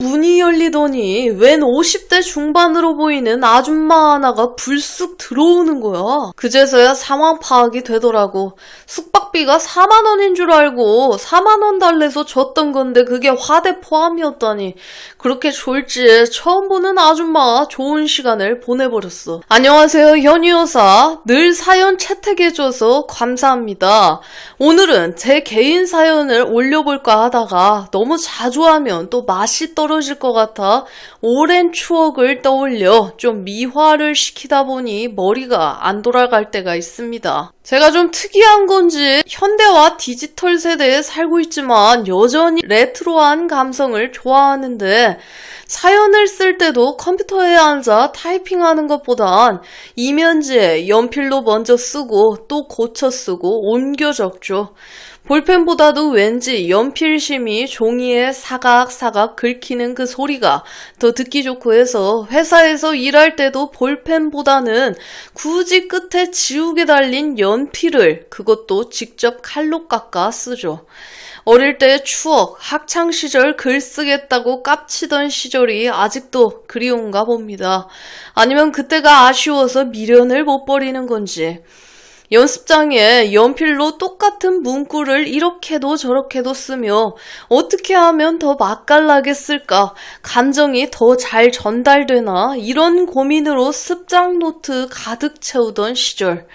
문이 열리더니 웬 50대 중반으로 보이는 아줌마 하나가 불쑥 들어오는 거야. 그제서야 상황 파악이 되더라고. 숙박비가 4만 원인 줄 알고 4만 원 달래서 줬던 건데 그게 화대 포함이었다니. 그렇게 졸지에 처음 보는 아줌마와 좋은 시간을 보내버렸어. 안녕하세요, 현유 여사. 늘 사연 채택해줘서 감사합니다. 오늘은 제 개인 사연을 올려볼까 하다가 너무 자주 하면 또 맛이 떨어질 것 같아 오랜 추억을 떠올려 좀 미화를 시키다 보니 머리가 안 돌아갈 때가 있습니다. 제가 좀 특이한 건지 현대와 디지털 세대에 살고 있지만 여전히 레트로한 감성을 좋아하는데 사연을 쓸 때도 컴퓨터에 앉아 타이핑하는 것보단 이면지에 연필로 먼저 쓰고 또 고쳐 쓰고 옮겨 적죠. 볼펜보다도 왠지 연필심이 종이에 사각사각 긁히는 그 소리가 더 듣기 좋고 해서 회사에서 일할 때도 볼펜보다는 굳이 끝에 지우개 달린 연필을 그것도 직접 칼로 깎아 쓰죠. 어릴 때의 추억, 학창시절 글 쓰겠다고 깝치던 시절이 아직도 그리운가 봅니다. 아니면 그때가 아쉬워서 미련을 못 버리는 건지. 연습장에 연필로 똑같은 문구를 이렇게도 저렇게도 쓰며 어떻게 하면 더 맛깔나게 쓸까, 감정이 더 잘 전달되나 이런 고민으로 습작 노트 가득 채우던 시절.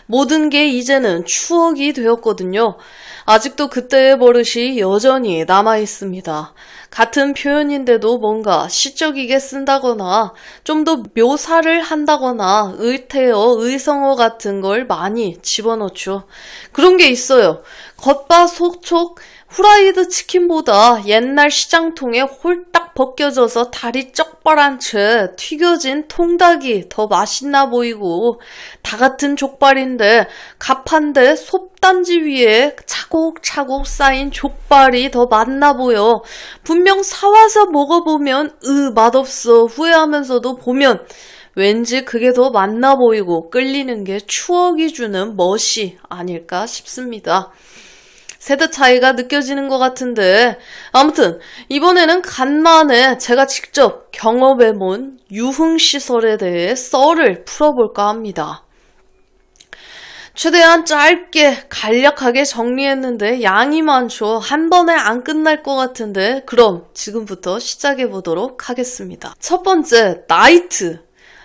모든 게 이제는 추억이 되었거든요. 아직도 그때의 버릇이 여전히 남아있습니다. 같은 표현인데도 뭔가 시적이게 쓴다거나 좀 더 묘사를 한다거나 의태어, 의성어 같은 걸 많이 집어넣죠. 그런 게 있어요. 겉바속촉 후라이드 치킨보다 옛날 시장통에 홀딱 벗겨져서 다리 쩍발한 채 튀겨진 통닭이 더 맛있나 보이고 다 같은 족발인데 갑한데 솥단지 위에 차곡차곡 쌓인 족발이 더 맛나 보여. 분명 사와서 먹어보면 맛없어 후회하면서도 보면 왠지 그게 더 맛나 보이고 끌리는 게 추억이 주는 멋이 아닐까 싶습니다. 세대 차이가 느껴지는 것 같은데 아무튼 이번에는 간만에 제가 직접 경험해본 유흥시설에 대해 썰을 풀어볼까 합니다. 최대한 짧게 간략하게 정리했는데 양이 많죠. 한 번에 안 끝날 것 같은데 그럼 지금부터 시작해보도록 하겠습니다. 첫 번째, 나이트.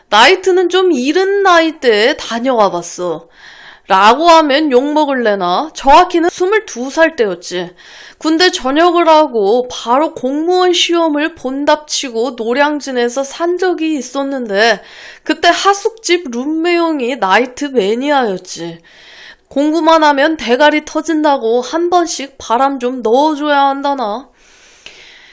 나이트는 좀 이른 나이대에 다녀와 봤어. 라고 하면 욕먹을래나? 정확히는 22살 때였지. 군대 전역을 하고 바로 공무원 시험을 본답치고 노량진에서 산 적이 있었는데 그때 하숙집 룸메형이 나이트 매니아였지. 공부만 하면 대가리 터진다고 한 번씩 바람 좀 넣어줘야 한다나?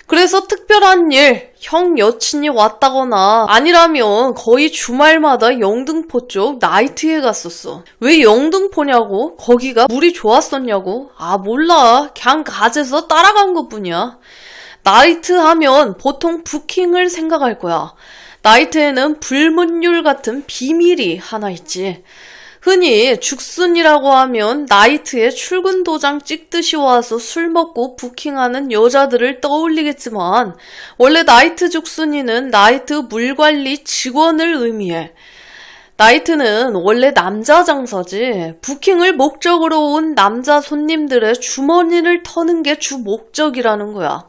그래서 특별한 일, 형 여친이 왔다거나 아니라면 거의 주말마다 영등포 쪽 나이트에 갔었어. 왜 영등포냐고? 거기가 물이 좋았었냐고? 아 몰라. 그냥 가재서 따라간 것뿐이야. 나이트 하면 보통 부킹을 생각할 거야. 나이트에는 불문율 같은 비밀이 하나 있지. 흔히 죽순이라고 하면 나이트에 출근 도장 찍듯이 와서 술 먹고 부킹하는 여자들을 떠올리겠지만 원래 나이트 죽순이는 나이트 물관리 직원을 의미해. 나이트는 원래 남자 장사지. 부킹을 목적으로 온 남자 손님들의 주머니를 터는 게 주 목적이라는 거야.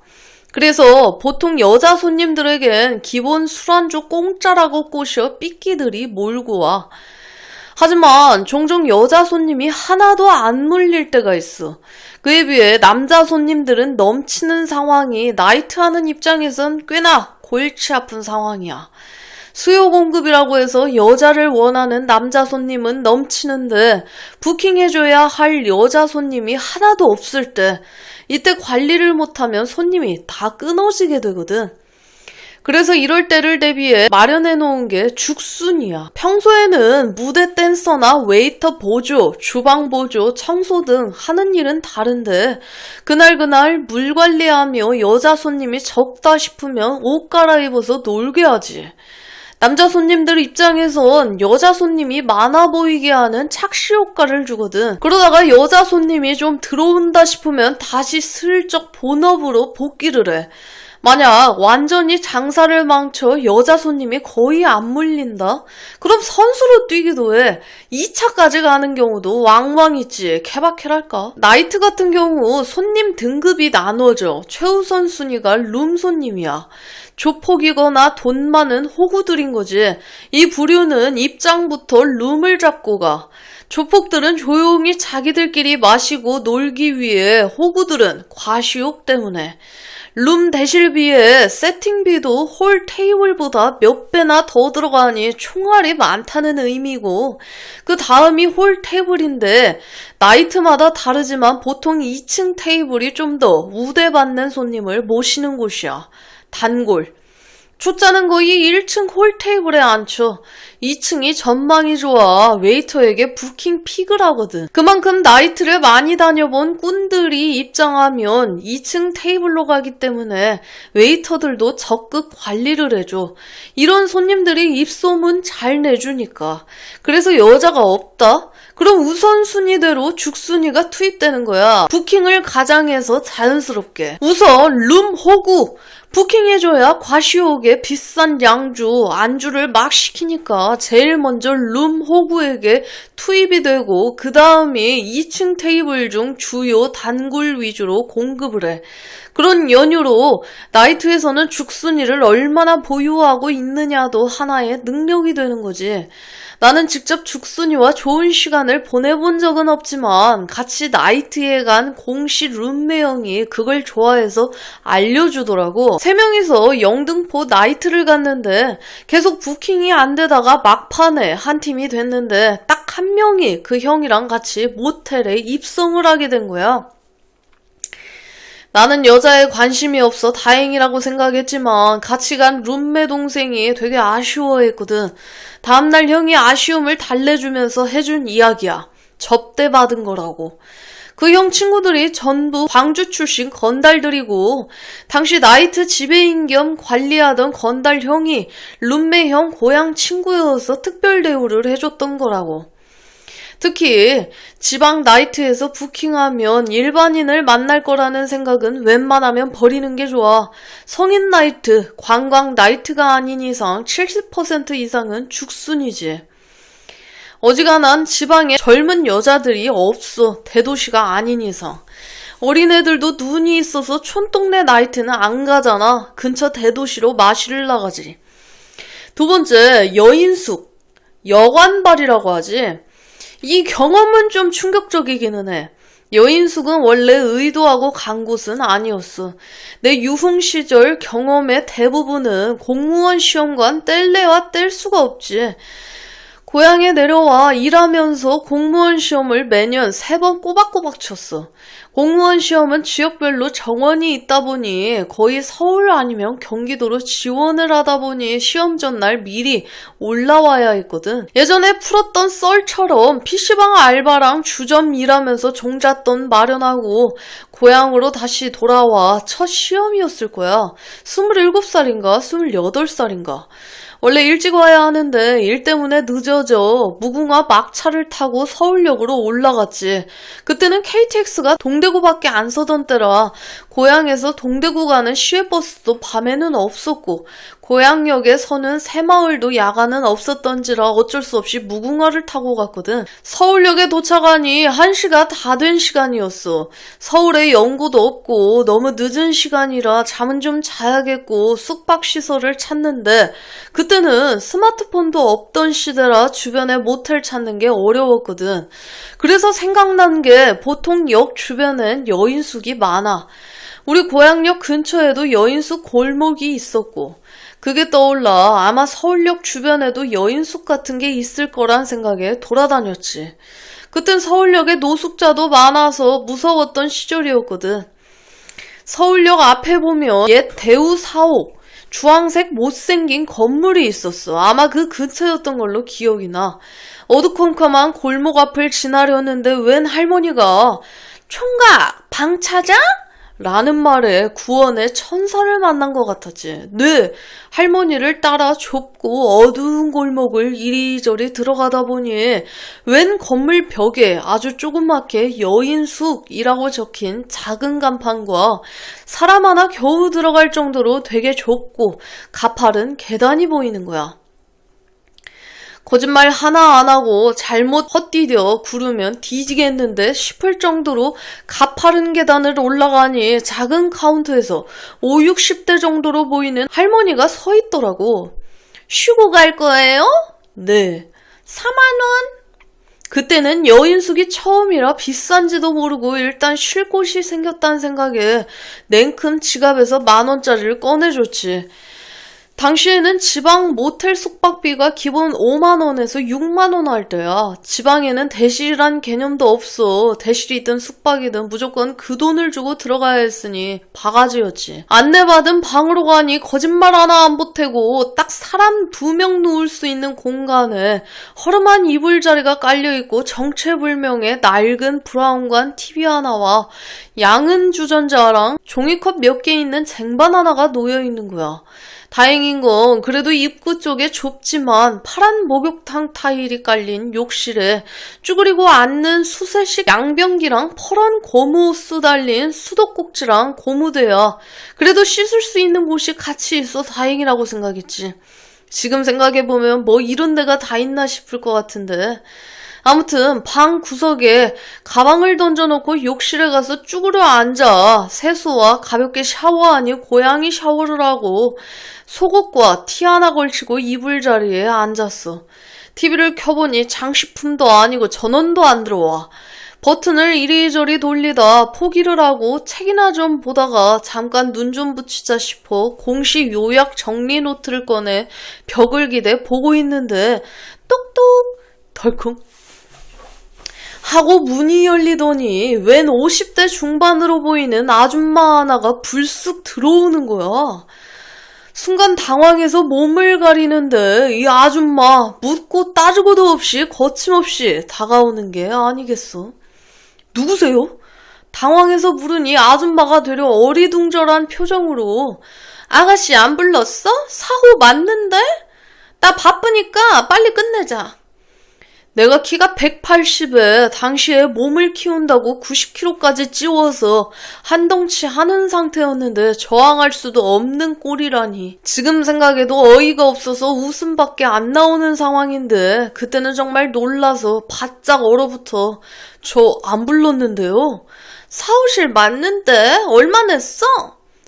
그래서 보통 여자 손님들에겐 기본 술안주 공짜라고 꼬셔 삐끼들이 몰고 와. 하지만 종종 여자 손님이 하나도 안 물릴 때가 있어. 그에 비해 남자 손님들은 넘치는 상황이 나이트하는 입장에선 꽤나 골치 아픈 상황이야. 수요 공급이라고 해서 여자를 원하는 남자 손님은 넘치는데 부킹해줘야 할 여자 손님이 하나도 없을 때 이때 관리를 못하면 손님이 다 끊어지게 되거든. 그래서 이럴 때를 대비해 마련해 놓은 게 죽순이야. 평소에는 무대 댄서나 웨이터 보조, 주방 보조, 청소 등 하는 일은 다른데 그날 물 관리하며 여자 손님이 적다 싶으면 옷 갈아입어서 놀게 하지. 남자 손님들 입장에선 여자 손님이 많아 보이게 하는 착시 효과를 주거든. 그러다가 여자 손님이 좀 들어온다 싶으면 다시 슬쩍 본업으로 복귀를 해. 만약 완전히 장사를 망쳐 여자 손님이 거의 안 물린다? 그럼 선수로 뛰기도 해. 2차까지 가는 경우도 왕왕 있지. 케바케랄까? 나이트 같은 경우 손님 등급이 나눠져. 최우선 순위가 룸 손님이야. 조폭이거나 돈 많은 호구들인 거지. 이 부류는 입장부터 룸을 잡고 가. 조폭들은 조용히 자기들끼리 마시고 놀기 위해, 호구들은 과시욕 때문에. 룸 대실비에 세팅비도 홀 테이블보다 몇 배나 더 들어가니 총알이 많다는 의미고, 그 다음이 홀 테이블인데 나이트마다 다르지만 보통 2층 테이블이 좀 더 우대받는 손님을 모시는 곳이야. 단골. 초짜는 거의 1층 홀 테이블에 앉혀. 2층이 전망이 좋아 웨이터에게 부킹 픽을 하거든. 그만큼 나이트를 많이 다녀본 꾼들이 입장하면 2층 테이블로 가기 때문에 웨이터들도 적극 관리를 해줘. 이런 손님들이 입소문 잘 내주니까. 그래서 여자가 없다? 그럼 우선순위대로 죽순위가 투입되는 거야. 부킹을 가장해서 자연스럽게. 우선 룸 호구. 부킹해줘야 과시욕에 비싼 양주, 안주를 막 시키니까 제일 먼저 룸 호구에게 투입이 되고, 그 다음이 2층 테이블 중 주요 단골 위주로 공급을 해. 그런 연유로 나이트에서는 죽순이를 얼마나 보유하고 있느냐도 하나의 능력이 되는 거지. 나는 직접 죽순이와 좋은 시간을 보내본 적은 없지만 같이 나이트에 간 공시 룸메 형이 그걸 좋아해서 알려주더라고. 3명이서 영등포 나이트를 갔는데 계속 부킹이 안 되다가 막판에 한 팀이 됐는데 딱 한 명이 그 형이랑 같이 모텔에 입성을 하게 된 거야. 나는 여자에 관심이 없어 다행이라고 생각했지만 같이 간 룸메 동생이 되게 아쉬워했거든. 다음날 형이 아쉬움을 달래주면서 해준 이야기야. 접대받은 거라고. 그 형 친구들이 전부 광주 출신 건달들이고, 당시 나이트 지배인 겸 관리하던 건달 형이 룸메 형 고향 친구여서 특별 대우를 해줬던 거라고. 특히 지방 나이트에서 부킹하면 일반인을 만날 거라는 생각은 웬만하면 버리는 게 좋아. 성인 나이트, 관광 나이트가 아닌 이상 70% 이상은 죽순이지. 어지간한 지방에 젊은 여자들이 없어. 대도시가 아닌 이상. 어린애들도 눈이 있어서 촌동네 나이트는 안 가잖아. 근처 대도시로 마시를 나가지. 두 번째, 여인숙. 여관발이라고 하지. 이 경험은 좀 충격적이기는 해. 여인숙은 원래 의도하고 간 곳은 아니었어. 내 유흥 시절 경험의 대부분은 공무원 시험관 뗄래야 뗄 수가 없지. 고향에 내려와 일하면서 공무원 시험을 매년 3번 꼬박꼬박 쳤어. 공무원 시험은 지역별로 정원이 있다 보니 거의 서울 아니면 경기도로 지원을 하다 보니 시험 전날 미리 올라와야 했거든. 예전에 풀었던 썰처럼 PC방 알바랑 주점 일하면서 종잣돈 마련하고 고향으로 다시 돌아와 첫 시험이었을 거야. 27살인가 28살인가. 원래 일찍 와야 하는데 일 때문에 늦어져 무궁화 막차를 타고 서울역으로 올라갔지. 그때는 KTX가 동대구밖에 안 서던 때라 고향에서 동대구 가는 시외버스도 밤에는 없었고 고향역에 서는 새마을도 야간은 없었던지라 어쩔 수 없이 무궁화를 타고 갔거든. 서울역에 도착하니 1시가 다 된 시간이었어. 서울에 연고도 없고 너무 늦은 시간이라 잠은 좀 자야겠고 숙박시설을 찾는데 그때는 스마트폰도 없던 시대라 주변에 모텔 찾는 게 어려웠거든. 그래서 생각난 게 보통 역 주변엔 여인숙이 많아. 우리 고향역 근처에도 여인숙 골목이 있었고 그게 떠올라 아마 서울역 주변에도 여인숙 같은 게 있을 거란 생각에 돌아다녔지. 그땐 서울역에 노숙자도 많아서 무서웠던 시절이었거든. 서울역 앞에 보면 옛 대우 사옥, 주황색 못생긴 건물이 있었어. 아마 그 근처였던 걸로 기억이 나. 어두컴컴한 골목 앞을 지나려는데 웬 할머니가 총각 방 찾아? 라는 말에 구원의 천사를 만난 것 같았지. 네, 할머니를 따라 좁고 어두운 골목을 이리저리 들어가다 보니 웬 건물 벽에 아주 조그맣게 여인숙이라고 적힌 작은 간판과 사람 하나 겨우 들어갈 정도로 되게 좁고 가파른 계단이 보이는 거야. 거짓말 하나 안 하고 잘못 헛디뎌 구르면 뒤지겠는데 싶을 정도로 가파른 계단을 올라가니 작은 카운터에서 5, 60대 정도로 보이는 할머니가 서 있더라고. 쉬고 갈 거예요? 네. 4만 원? 그때는 여인숙이 처음이라 비싼지도 모르고 일단 쉴 곳이 생겼다는 생각에 냉큼 지갑에서 10,000원짜리를 꺼내줬지. 당시에는 지방 모텔 숙박비가 기본 5만원에서 6만원 할 때야. 지방에는 대실이란 개념도 없어. 대실이든 숙박이든 무조건 그 돈을 주고 들어가야 했으니 바가지였지. 안내받은 방으로 가니 거짓말 하나 안 보태고 딱 사람 2명 누울 수 있는 공간에 허름한 이불자리가 깔려있고 정체불명의 낡은 브라운관 TV 하나와 양은 주전자랑 종이컵 몇 개 있는 쟁반 하나가 놓여있는 거야. 다행인 건 그래도 입구 쪽에 좁지만 파란 목욕탕 타일이 깔린 욕실에 쭈그리고 앉는 수세식 양변기랑 퍼런 고무수 달린 수도꼭지랑 고무대야. 그래도 씻을 수 있는 곳이 같이 있어 다행이라고 생각했지. 지금 생각해보면 뭐 이런 데가 다 있나 싶을 것 같은데. 아무튼 방 구석에 가방을 던져놓고 욕실에 가서 쭈그려 앉아 세수와 가볍게 샤워하니 고양이 샤워를 하고 속옷과 티 하나 걸치고 이불 자리에 앉았어. TV를 켜보니 장식품도 아니고 전원도 안 들어와. 버튼을 이리저리 돌리다 포기를 하고 책이나 좀 보다가 잠깐 눈 좀 붙이자 싶어 공식 요약 정리 노트를 꺼내 벽을 기대 보고 있는데 똑똑 덜컹 하고 문이 열리더니 웬 50대 중반으로 보이는 아줌마 하나가 불쑥 들어오는 거야. 순간 당황해서 몸을 가리는데 이 아줌마 묻고 따지고도 없이 거침없이 다가오는 게 아니겠어. 누구세요? 당황해서 물으니 아줌마가 되려 어리둥절한 표정으로 아가씨 안 불렀어? 사호 맞는데? 나 바쁘니까 빨리 끝내자. 내가 키가 180에 당시에 몸을 키운다고 90kg까지 찌워서 한덩치 하는 상태였는데 저항할 수도 없는 꼴이라니. 지금 생각해도 어이가 없어서 웃음밖에 안 나오는 상황인데 그때는 정말 놀라서 바짝 얼어붙어 저 안 불렀는데요. 사무실 맞는데 얼마 냈어?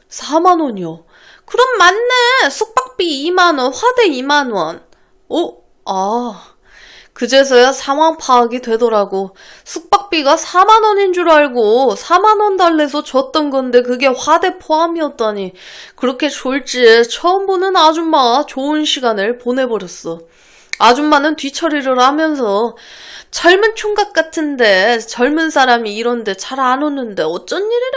4만 원이요. 그럼 맞네. 숙박비 2만 원, 화대 2만 원. 그제서야 상황 파악이 되더라고. 숙박비가 4만 원인 줄 알고 4만 원 달래서 줬던 건데 그게 화대 포함이었다니. 그렇게 졸지에 처음 보는 아줌마와 좋은 시간을 보내버렸어. 아줌마는 뒤처리를 하면서 젊은 총각 같은데 젊은 사람이 이런데 잘 안 오는데 어쩐 일이래?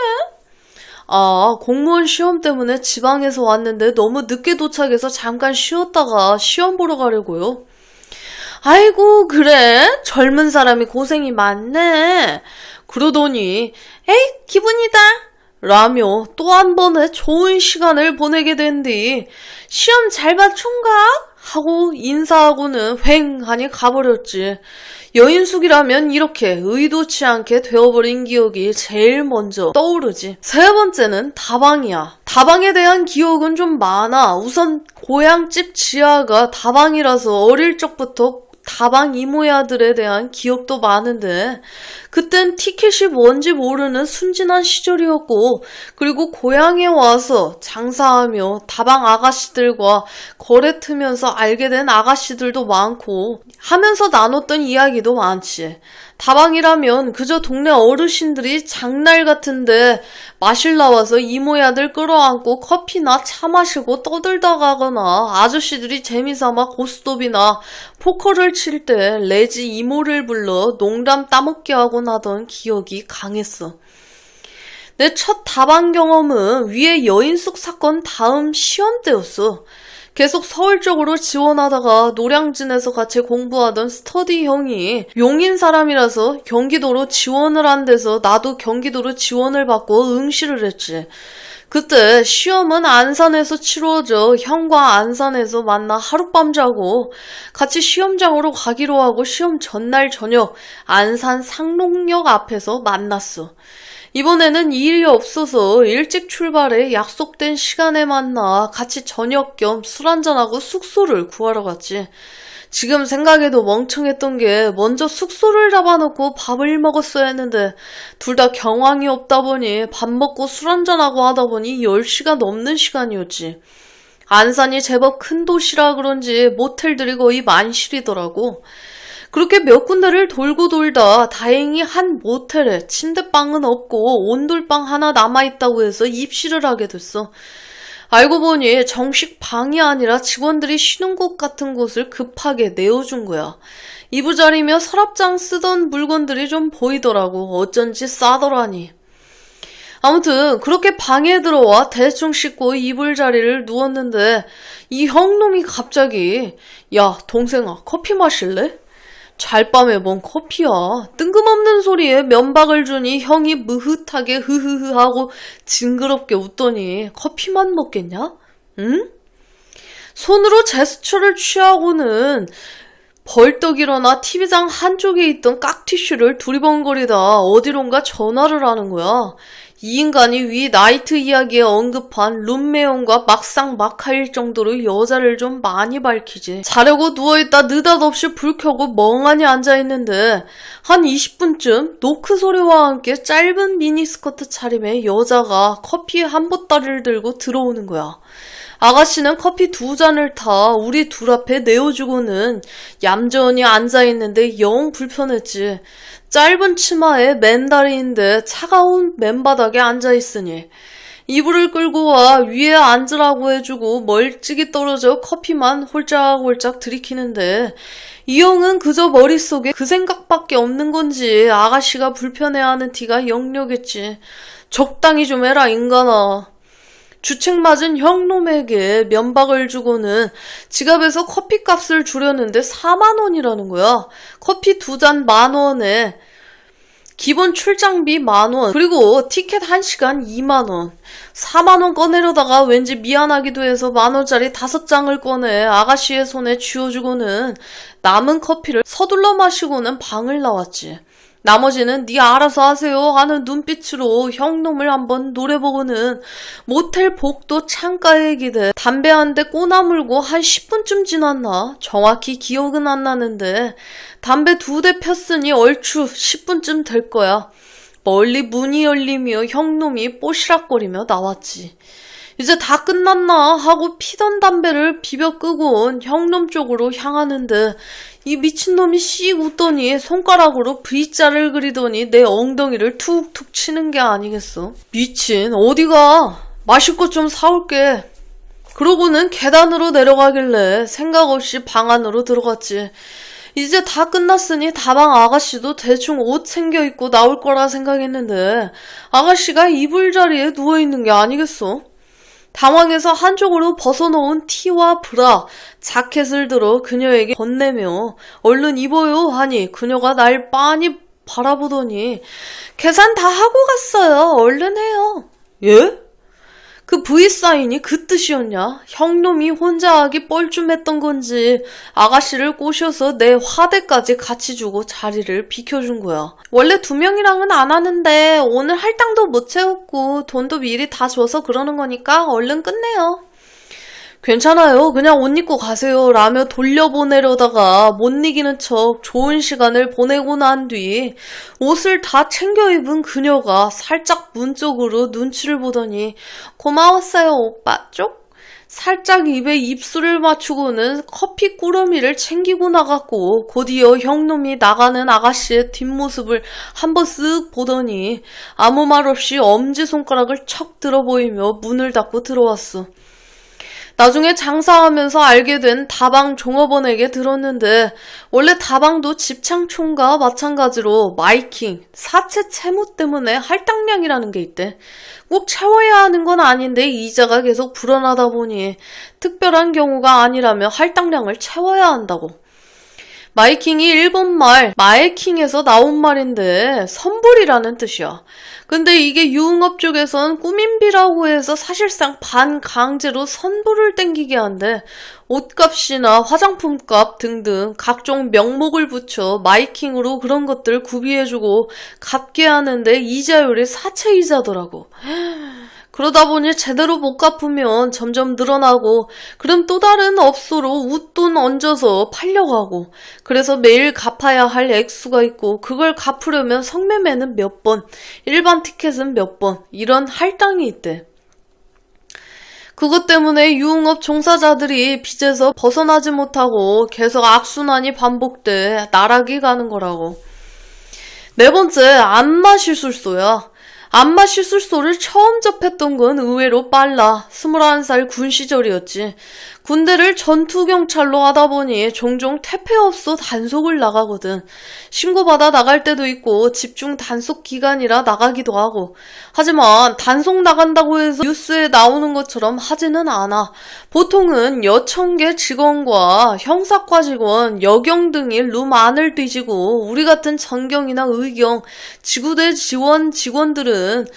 공무원 시험 때문에 지방에서 왔는데 너무 늦게 도착해서 잠깐 쉬었다가 시험 보러 가려고요. 아이고 그래? 젊은 사람이 고생이 많네. 그러더니 에이 기분이다 라며 또 한 번의 좋은 시간을 보내게 된 뒤 시험 잘 봐 총각 하고 인사하고는 휑하니 가버렸지. 여인숙이라면 이렇게 의도치 않게 되어버린 기억이 제일 먼저 떠오르지. 세 번째는 다방이야. 다방에 대한 기억은 좀 많아. 우선 고향집 지하가 다방이라서 어릴 적부터 다방 이모야들에 대한 기억도 많은데 그땐 티켓이 뭔지 모르는 순진한 시절이었고 그리고 고향에 와서 장사하며 다방 아가씨들과 거래 트면서 알게 된 아가씨들도 많고 하면서 나눴던 이야기도 많지. 다방이라면 그저 동네 어르신들이 장날 같은데 마실 나와서 이모야들 끌어안고 커피나 차 마시고 떠들다 가거나 아저씨들이 재미삼아 고스톱이나 포커를 칠 때 레지 이모를 불러 농담 따먹게 하곤 하던 기억이 강했어. 내 첫 다방 경험은 위에 여인숙 사건 다음 시험 때였어. 계속 서울 쪽으로 지원하다가 노량진에서 같이 공부하던 스터디 형이 용인 사람이라서 경기도로 지원을 한 데서 나도 경기도로 지원을 받고 응시를 했지. 그때 시험은 안산에서 치루어져 형과 안산에서 만나 하룻밤 자고 같이 시험장으로 가기로 하고 시험 전날 저녁 안산 상록역 앞에서 만났어. 이번에는 일이 없어서 일찍 출발해 약속된 시간에 만나 같이 저녁 겸 술 한잔하고 숙소를 구하러 갔지. 지금 생각해도 멍청했던 게 먼저 숙소를 잡아놓고 밥을 먹었어야 했는데 둘 다 경황이 없다 보니 밥 먹고 술 한잔하고 하다 보니 10시가 넘는 시간이었지. 안산이 제법 큰 도시라 그런지 모텔들이 거의 만실이더라고. 그렇게 몇 군데를 돌고 돌다 다행히 한 모텔에 침대방은 없고 온돌방 하나 남아있다고 해서 입실을 하게 됐어. 알고 보니 정식 방이 아니라 직원들이 쉬는 곳 같은 곳을 급하게 내어준 거야. 이부자리며 서랍장 쓰던 물건들이 좀 보이더라고. 어쩐지 싸더라니. 아무튼 그렇게 방에 들어와 대충 씻고 이불 자리를 누웠는데 이 형놈이 갑자기 야 동생아 커피 마실래? 잘밤에 뭔 커피야. 뜬금없는 소리에 면박을 주니 형이 무흐하게 흐흐흐 하고 징그럽게 웃더니 커피만 먹겠냐? 응? 손으로 제스처를 취하고는 벌떡 일어나 TV장 한쪽에 있던 깍티슈를 두리번거리다 어디론가 전화를 하는 거야. 이 인간이 위 나이트 이야기에 언급한 룸메온과 막상 막하일 정도로 여자를 좀 많이 밝히지. 자려고 누워있다 느닷없이 불 켜고 멍하니 앉아있는데 한 20분쯤 노크 소리와 함께 짧은 미니스커트 차림의 여자가 커피 한 보따리를 들고 들어오는 거야. 아가씨는 커피 2잔을 타 우리 둘 앞에 내어주고는 얌전히 앉아있는데 영 불편했지. 짧은 치마에 맨다리인데 차가운 맨바닥에 앉아있으니 이불을 끌고 와 위에 앉으라고 해주고 멀찍이 떨어져 커피만 홀짝홀짝 들이키는데 이 형은 그저 머릿속에 그 생각밖에 없는 건지 아가씨가 불편해하는 티가 역력했지. 적당히 좀 해라 인간아. 주책 맞은 형놈에게 면박을 주고는 지갑에서 커피값을 주려는데 4만 원이라는 거야. 커피 2잔 10,000원에 기본 출장비 10,000원 그리고 티켓 1시간 2만 원. 4만 원 꺼내려다가 왠지 미안하기도 해서 10,000원짜리 5장을 꺼내 아가씨의 손에 쥐어주고는 남은 커피를 서둘러 마시고는 방을 나왔지. 나머지는 네 알아서 하세요 하는 눈빛으로 형놈을 한번 노려보고는 모텔 복도 창가에 기대 담배 한 대 꼬나물고 한 10분쯤 지났나? 정확히 기억은 안 나는데 담배 2대 폈으니 얼추 10분쯤 될 거야. 멀리 문이 열리며 형놈이 뽀시락거리며 나왔지. 이제 다 끝났나 하고 피던 담배를 비벼 끄고 온 형놈 쪽으로 향하는데 이 미친놈이 씩 웃더니 손가락으로 V자를 그리더니 내 엉덩이를 툭툭 치는 게 아니겠어. 미친 어디가? 마실 것 좀 사올게. 그러고는 계단으로 내려가길래 생각 없이 방 안으로 들어갔지. 이제 다 끝났으니 다방 아가씨도 대충 옷 챙겨 입고 나올 거라 생각했는데 아가씨가 이불 자리에 누워있는 게 아니겠어. 당황해서 한쪽으로 벗어놓은 티와 브라, 자켓을 들어 그녀에게 건네며 얼른 입어요 하니 그녀가 날 빤히 바라보더니 계산 다 하고 갔어요. 얼른 해요. 예? 그 V사인이 그 뜻이었냐? 형놈이 혼자 하기 뻘쭘했던 건지 아가씨를 꼬셔서 내 화대까지 같이 주고 자리를 비켜준 거야. 원래 2명이랑은 안 하는데 오늘 할당도 못 채웠고 돈도 미리 다 줘서 그러는 거니까 얼른 끝내요. 괜찮아요. 그냥 옷 입고 가세요. 라며 돌려보내려다가 못 이기는 척 좋은 시간을 보내고 난 뒤 옷을 다 챙겨 입은 그녀가 살짝 문 쪽으로 눈치를 보더니 고마웠어요 오빠 쪽? 살짝 입에 입술을 맞추고는 커피 꾸러미를 챙기고 나갔고 곧이어 형놈이 나가는 아가씨의 뒷모습을 한번 쓱 보더니 아무 말 없이 엄지손가락을 척 들어 보이며 문을 닫고 들어왔어. 나중에 장사하면서 알게 된 다방 종업원에게 들었는데 원래 다방도 집창촌과 마찬가지로 마이킹, 사채 채무 때문에 할당량이라는 게 있대. 꼭 채워야 하는 건 아닌데 이자가 계속 불어나다 보니 특별한 경우가 아니라면 할당량을 채워야 한다고. 마이킹이 일본말 마에킹에서 나온 말인데 선불이라는 뜻이야. 근데 이게 유흥업 쪽에선 꾸민비라고 해서 사실상 반강제로 선불을 땡기게 한대. 옷값이나 화장품값 등등 각종 명목을 붙여 마이킹으로 그런 것들 구비해주고 갚게 하는데 이자율이 사채이자더라고. 그러다 보니 제대로 못 갚으면 점점 늘어나고 그럼 또 다른 업소로 웃돈 얹어서 팔려고 하고 그래서 매일 갚아야 할 액수가 있고 그걸 갚으려면 성매매는 몇 번, 일반 티켓은 몇 번 이런 할당이 있대. 그것 때문에 유흥업 종사자들이 빚에서 벗어나지 못하고 계속 악순환이 반복돼 나락이 가는 거라고. 네 번째, 안마시술소야. 안마시술소를 처음 접했던 건 의외로 빨라. 21살 군 시절이었지. 군대를 전투경찰로 하다 보니 종종 퇴폐업소 단속을 나가거든. 신고받아 나갈 때도 있고 집중 단속 기간이라 나가기도 하고. 하지만 단속 나간다고 해서 뉴스에 나오는 것처럼 하지는 않아. 보통은 여청계 직원과 형사과 직원, 여경 등이 룸 안을 뒤지고 우리 같은 전경이나 의경, 지구대 지원 직원들은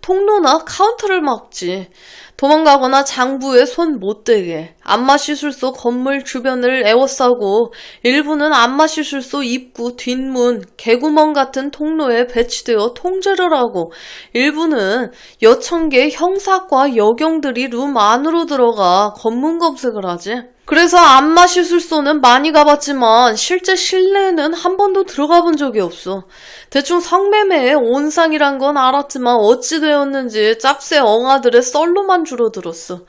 통로나 카운터를 막지. 도망가거나 장부에 손 못 대게. 안마시술소 건물 주변을 에워싸고 일부는 안마시술소 입구, 뒷문, 개구멍 같은 통로에 배치되어 통제를 하고 일부는 여청계 형사과 여경들이 룸 안으로 들어가 검문 검색을 하지. 그래서 안마시술소는 많이 가봤지만 실제 실내에는 한 번도 들어가 본 적이 없어. 대충 성매매의 온상이란 건 알았지만 어찌 되었는지 짭새 엉아들의 썰로만 줄어들었어.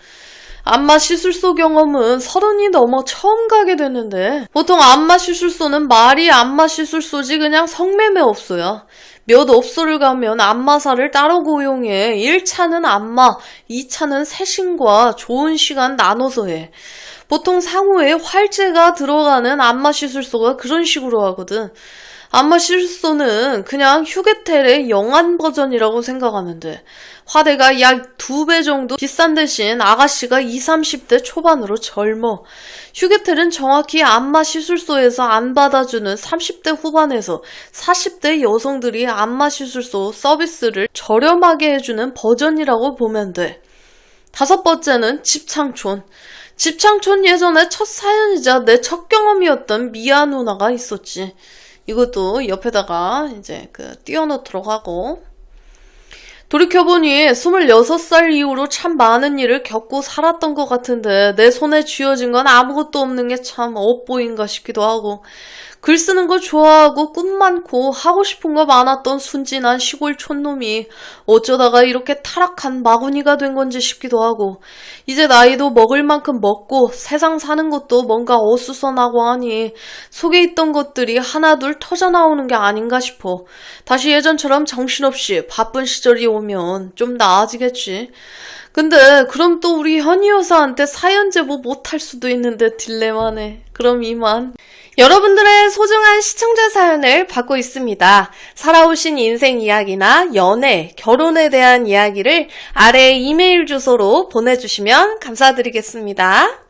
안마시술소 경험은 30이 넘어 처음 가게 됐는데 보통 안마시술소는 말이 안마시술소지 그냥 성매매업소야. 몇 업소를 가면 안마사를 따로 고용해 1차는 안마, 2차는 세신과 좋은 시간 나눠서 해. 보통 상호에 활제가 들어가는 안마시술소가 그런 식으로 하거든. 안마시술소는 그냥 휴게텔의 영안 버전이라고 생각하면 돼. 화대가 약 2배 정도 비싼 대신 아가씨가 20, 30대 초반으로 젊어. 휴게텔은 정확히 안마시술소에서 안 받아주는 30대 후반에서 40대 여성들이 안마시술소 서비스를 저렴하게 해주는 버전이라고 보면 돼. 5번째는 집창촌. 집창촌 예전에 첫 사연이자 내 첫 경험이었던 미아 누나가 있었지. 이것도 옆에다가 이제 띄워놓도록 하고. 돌이켜보니 26살 이후로 참 많은 일을 겪고 살았던 것 같은데 내 손에 쥐어진 건 아무것도 없는 게 참 엇보인가 싶기도 하고 글 쓰는 거 좋아하고 꿈 많고 하고 싶은 거 많았던 순진한 시골 촌놈이 어쩌다가 이렇게 타락한 마구니가 된 건지 싶기도 하고 이제 나이도 먹을 만큼 먹고 세상 사는 것도 뭔가 어수선하고 하니 속에 있던 것들이 하나둘 터져나오는 게 아닌가 싶어. 다시 예전처럼 정신없이 바쁜 시절이 오면 좀 나아지겠지. 근데 그럼 또 우리 현희 여사한테 사연 제보 못할 수도 있는데 딜레마네. 그럼 이만. 여러분들의 소중한 시청자 사연을 받고 있습니다. 살아오신 인생 이야기나 연애, 결혼에 대한 이야기를 아래 이메일 주소로 보내주시면 감사드리겠습니다.